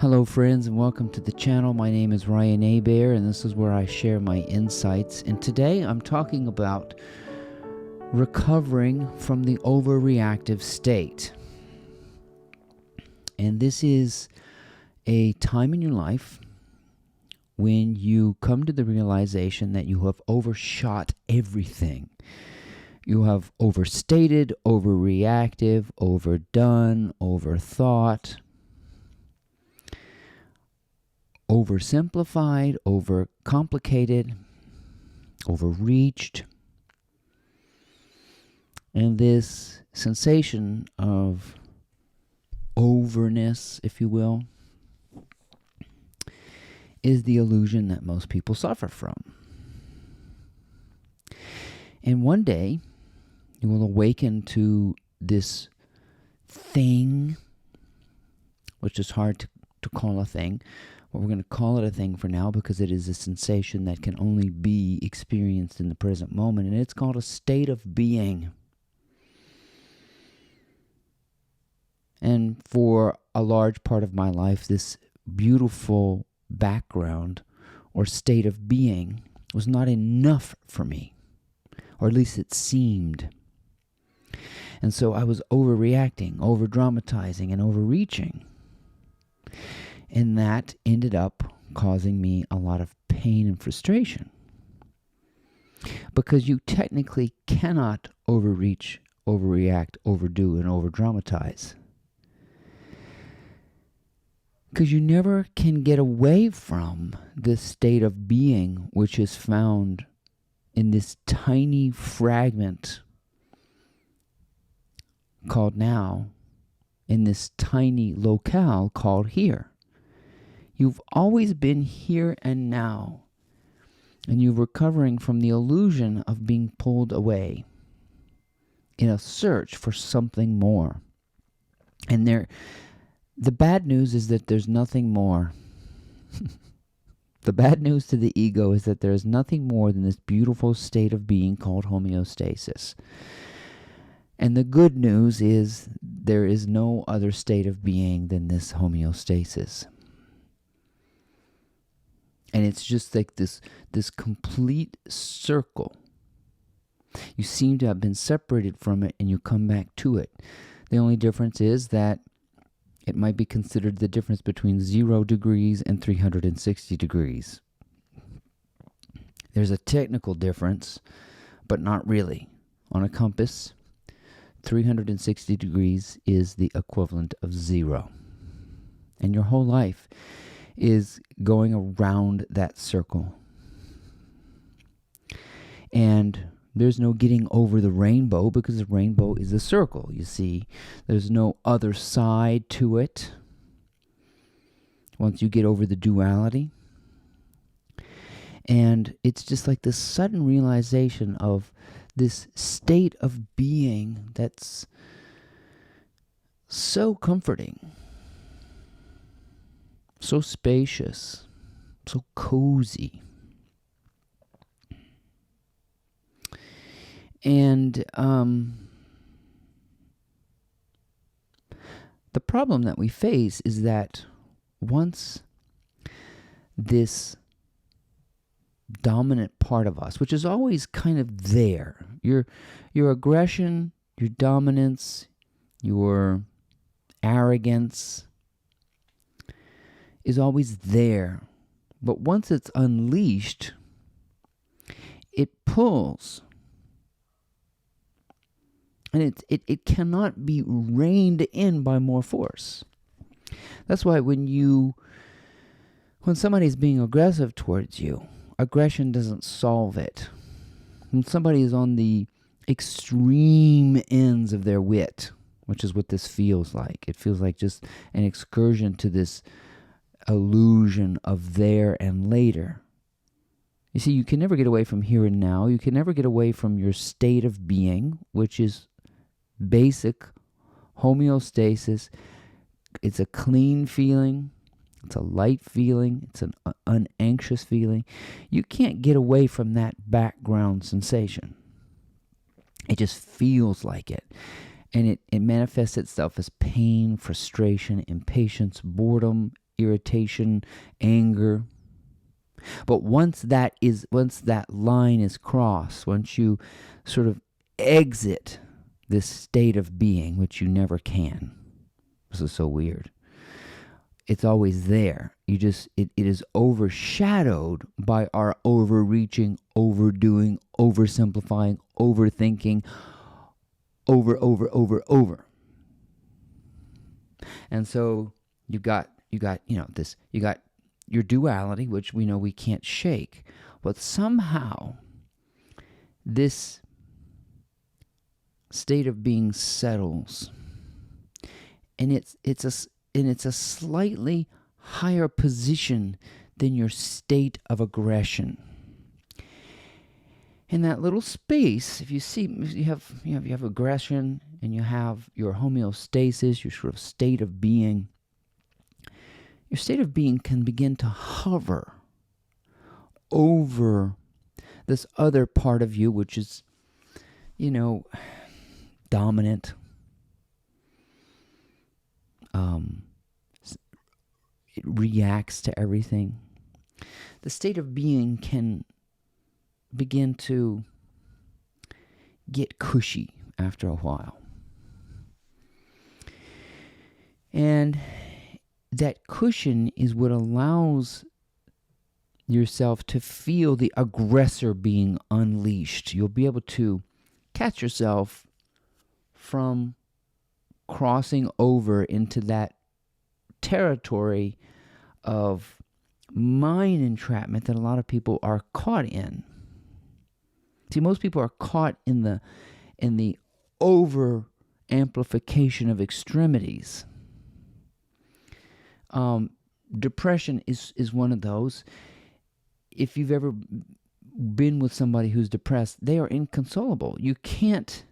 Hello friends and welcome to the channel. My name is Ryan Abair and this is where I share my insights. And today I'm talking about recovering from the over-reactive state. And this is a time in your life when you come to the realization that you have overshot everything. You have overstated, overreactive, overdone, overthought, oversimplified, overcomplicated, overreached. And this sensation of overness, if you will, is the illusion that most people suffer from. And one day, you will awaken to this thing, which is hard to call a thing. But we're going to call it a thing for now because it is a sensation that can only be experienced in the present moment, and it's called a state of being. And for a large part of my life, this beautiful background or state of being was not enough for me, or at least it seemed. And so I was overreacting, over-dramatizing, and overreaching. And that ended up causing me a lot of pain and frustration. Because you technically cannot overreach, overreact, overdo, and overdramatize. Because you never can get away from this state of being which is found in this tiny fragment called now, in this tiny locale called here. You've always been here and now, and you're recovering from the illusion of being pulled away in a search for something more. And the bad news is that there's nothing more. The bad news to the ego is that there is nothing more than this beautiful state of being called homeostasis. And the good news is there is no other state of being than this homeostasis. And it's just like this complete circle. You seem to have been separated from it and you come back to it. The only difference is that it might be considered the difference between 0 degrees and 360 degrees. There's a technical difference, but not really. On a compass, 360 degrees is the equivalent of 0. And your whole life is going around that circle. And there's no getting over the rainbow because the rainbow is a circle, you see. There's no other side to it once you get over the duality. And it's just like this sudden realization of this state of being that's so comforting, so spacious, so cozy. And the problem that we face is that once this dominant part of us, which is always kind of there, your aggression, your dominance, your arrogance is always there. But once it's unleashed, it pulls. And it cannot be reined in by more force. That's why when somebody's being aggressive towards you, aggression doesn't solve it. When somebody is on the extreme ends of their wit, which is what this feels like. It feels like just an excursion to this illusion of there and later. You see, you can never get away from here and now. You can never get away from your state of being, which is basic homeostasis. It's a clean feeling. It's a light feeling. It's an unanxious feeling. You can't get away from that background sensation. It just feels like it. And it manifests itself as pain, frustration, impatience, boredom, irritation, anger. But once that line is crossed, once you sort of exit this state of being, which you never can. This is so weird. It's always there. It is overshadowed by our overreaching, overdoing, oversimplifying, overthinking, over. And so you got your duality, which we know we can't shake, but somehow this state of being settles, and it's a slightly higher position than your state of aggression. In that little space, if you have aggression and you have your homeostasis, your sort of state of being, your state of being can begin to hover over this other part of you, which is, dominant. It reacts to everything. The state of being can begin to get cushy after a while. And that cushion is what allows yourself to feel the aggressor being unleashed. You'll be able to catch yourself from crossing over into that territory of mind entrapment that a lot of people are caught in. See, most people are caught in the over amplification of extremities. Depression is one of those. If you've ever been with somebody who's depressed, they are inconsolable. You can't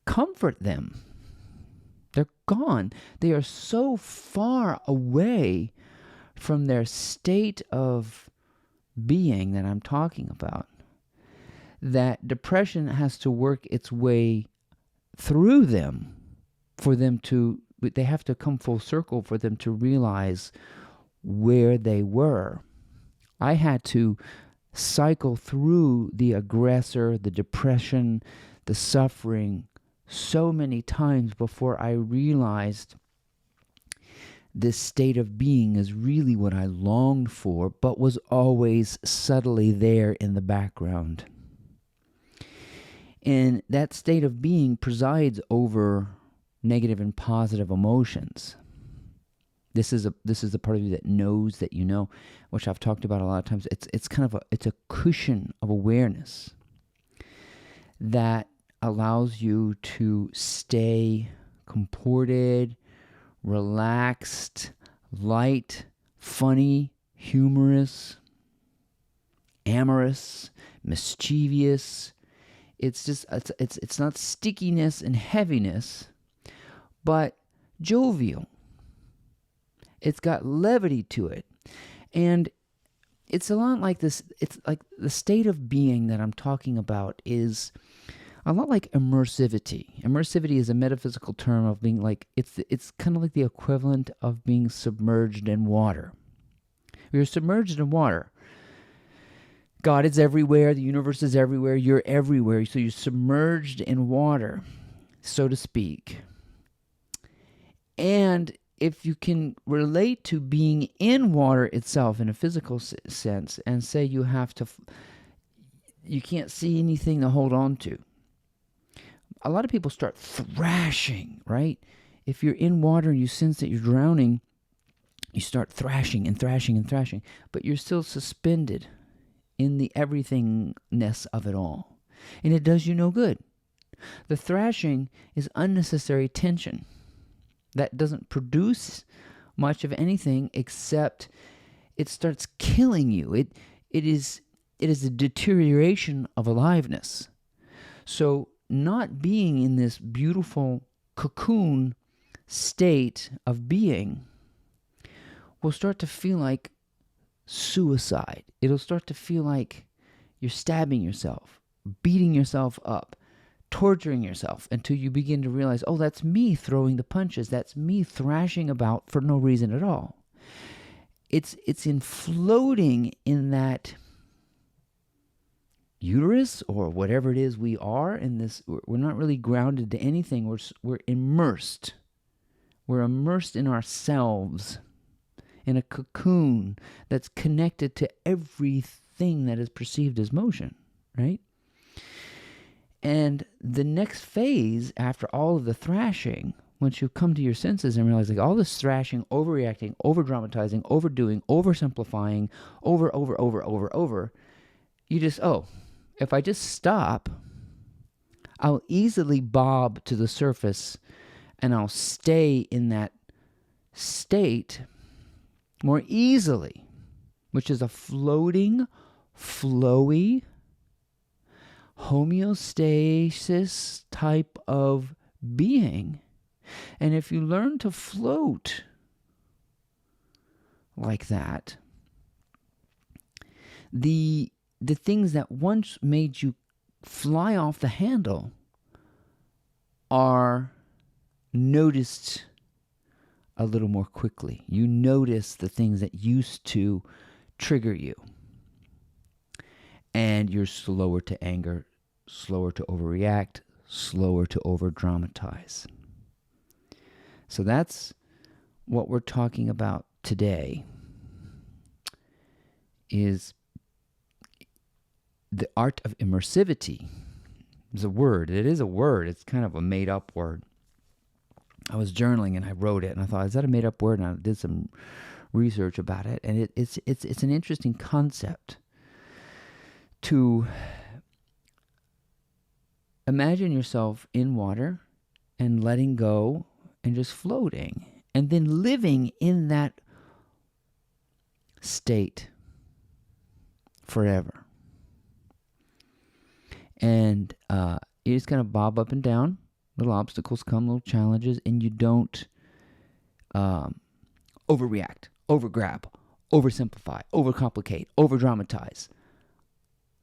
comfort them. They're gone. They are so far away from their state of being that I'm talking about that depression has to work its way through them they have to come full circle for them to realize where they were. I had to cycle through the aggressor, the depression, the suffering so many times before I realized this state of being is really what I longed for, but was always subtly there in the background. And that state of being presides over negative and positive emotions. This is the part of you that knows that you know, which I've talked about a lot of times. It's a cushion of awareness that allows you to stay comported, relaxed, light, funny, humorous, amorous, mischievous. It's not stickiness and heaviness, but jovial. It's got levity to it. And it's a lot like this. It's like the state of being that I'm talking about is a lot like immersivity. Immersivity is a metaphysical term of being like, it's kind of like the equivalent of being submerged in water. You're submerged in water. God is everywhere. The universe is everywhere. You're everywhere. So you're submerged in water, so to speak. And if you can relate to being in water itself in a physical sense, and say you can't see anything to hold on to. A lot of people start thrashing, right? If you're in water and you sense that you're drowning, you start thrashing and thrashing and thrashing, but you're still suspended in the everythingness of it all. And it does you no good. The thrashing is unnecessary tension that doesn't produce much of anything except it starts killing you. It is a deterioration of aliveness. So not being in this beautiful cocoon state of being will start to feel like suicide. It'll start to feel like you're stabbing yourself, beating yourself up, torturing yourself until you begin to realize, oh, that's me throwing the punches. That's me thrashing about for no reason at all. It's in floating in that uterus or whatever it is we are in this. We're not really grounded to anything. We're immersed. We're immersed in ourselves, in a cocoon that's connected to everything that is perceived as motion, right? And the next phase after all of the thrashing, once you come to your senses and realize like all this thrashing, overreacting, over-dramatizing, overdoing, oversimplifying, over, you just, if I just stop, I'll easily bob to the surface and I'll stay in that state more easily, which is a floating, flowy, homeostasis type of being. And if you learn to float like that, the things that once made you fly off the handle are noticed a little more quickly. You notice the things that used to trigger you. And you're slower to anger, slower to overreact, slower to over-dramatize. So that's what we're talking about today, is the art of immersivity. It's a word. It is a word. It's kind of a made-up word. I was journaling and I wrote it, and I thought, is that a made-up word? And I did some research about it, and it's an interesting concept to imagine yourself in water and letting go and just floating, and then living in that state forever. And you're just going to bob up and down. Little obstacles come, little challenges, and you don't overreact, overgrab, oversimplify, overcomplicate, overdramatize,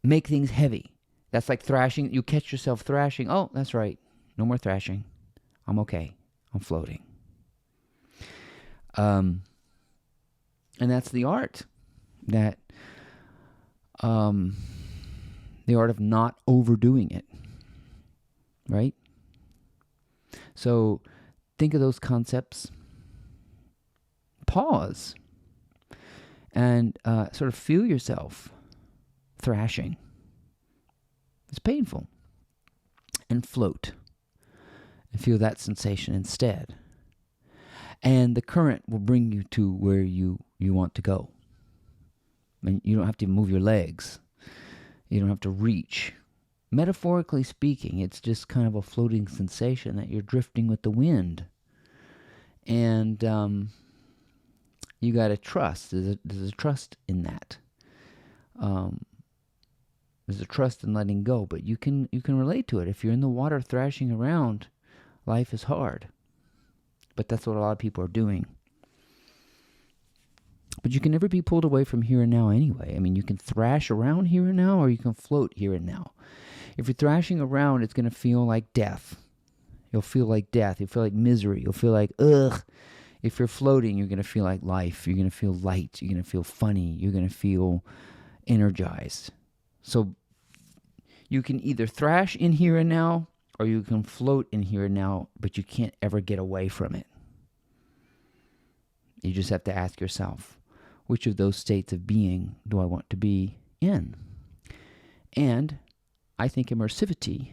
make things heavy. That's like thrashing. You catch yourself thrashing. Oh, that's right. No more thrashing. I'm okay. I'm floating. And that's the art. The art of not overdoing it. Right? So think of those concepts. Pause. And sort of feel yourself thrashing. It's painful. And float. And feel that sensation instead. And the current will bring you to where you want to go. And you don't have to move your legs. You don't have to reach. Metaphorically speaking, it's just kind of a floating sensation that you're drifting with the wind. And you got to trust. There's a trust in that. There's a trust in letting go, but you can relate to it. If you're in the water thrashing around, life is hard. But that's what a lot of people are doing. But you can never be pulled away from here and now anyway. I mean, you can thrash around here and now, or you can float here and now. If you're thrashing around, it's going to feel like death. You'll feel like death. You'll feel like misery. You'll feel like, ugh. If you're floating, you're going to feel like life. You're going to feel light. You're going to feel funny. You're going to feel energized. So you can either thrash in here and now, or you can float in here and now, but you can't ever get away from it. You just have to ask yourself, which of those states of being do I want to be in? And I think immersivity,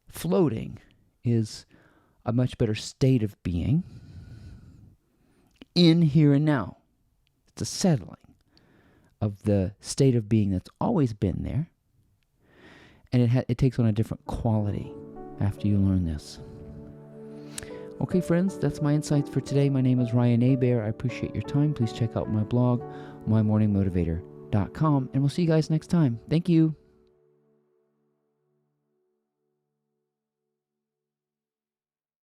floating, is a much better state of being in here and now. It's a settling of the state of being that's always been there. And it takes on a different quality after you learn this. Okay, friends, that's my insights for today. My name is Ryan Abair. I appreciate your time. Please check out my blog, mymorningmotivator.com, and we'll see you guys next time. Thank you.